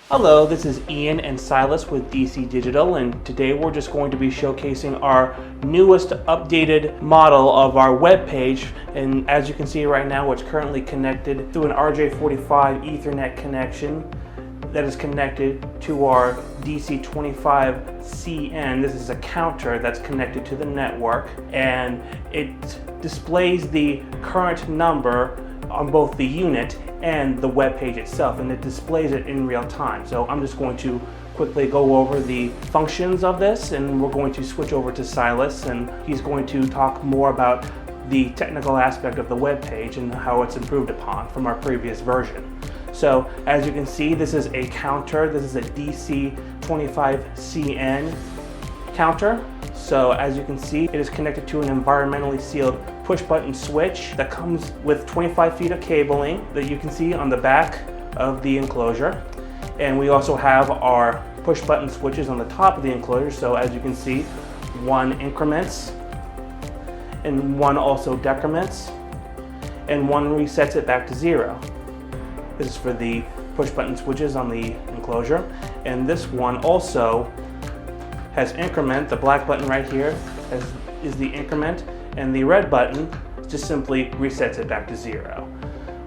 Hello, this is Ian and Silas with DC Digital, and today we're just going to be showcasing our newest updated model of our web page. And as you can see right now, it's currently connected through an RJ45 Ethernet connection that is connected to our DC-25N. This is a counter that's connected to the network, and it displays the current number on both the unit and the web page itself, and it displays it in real time. So I'm just going to quickly go over the functions of this, and we're going to switch over to Silas, and he's going to talk more about the technical aspect of the web page and how it's improved upon from our previous version. So as you can see, this is a counter. This is a DC-25N counter. So as you can see, it is connected to an environmentally sealed push button switch that comes with 25 feet of cabling that you can see on the back of the enclosure. And we also have our push button switches on the top of the enclosure. So as you can see, one increments and one also decrements, and one resets it back to 0. This is for the push button switches on the enclosure. And this one also has increment. The black button right here is the increment, and the red button just simply resets it back to 0.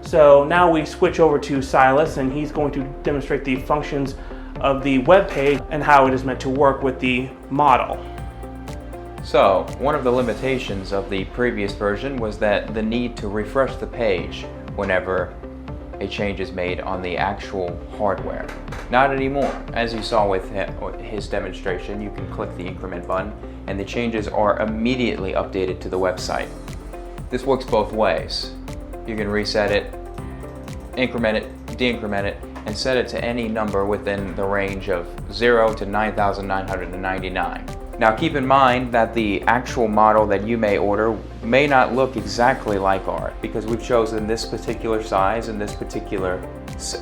So now we switch over to Silas, and he's going to demonstrate the functions of the web page and how it is meant to work with the model. So, one of the limitations of the previous version was that the need to refresh the page whenever a change is made on the actual hardware. Not anymore. As you saw with his demonstration, you can click the increment button and the changes are immediately updated to the website. This works both ways. You can reset it, increment it, de-increment it, and set it to any number within the range of 0 to 9,999. Now keep in mind that the actual model that you may order may not look exactly like ours, because we've chosen this particular size and this particular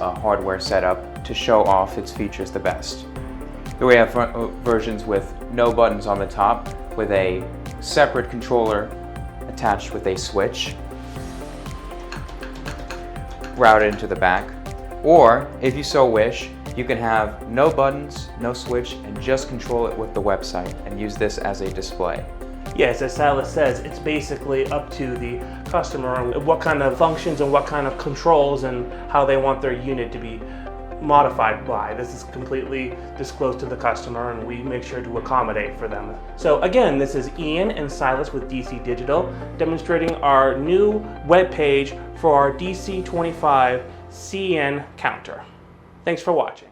hardware setup to show off its features the best. Here we have versions with no buttons on the top, with a separate controller attached with a switch routed into the back. Or, if you so wish, you can have no buttons, no switch, and just control it with the website and use this as a display. Yes, as Silas says, it's basically up to the customer what kind of functions and what kind of controls and how they want their unit to be modified by. This is completely disclosed to the customer, and we make sure to accommodate for them. So again, this is Ian and Silas with DC Digital demonstrating our new web page for our DC-25N counter. Thanks for watching.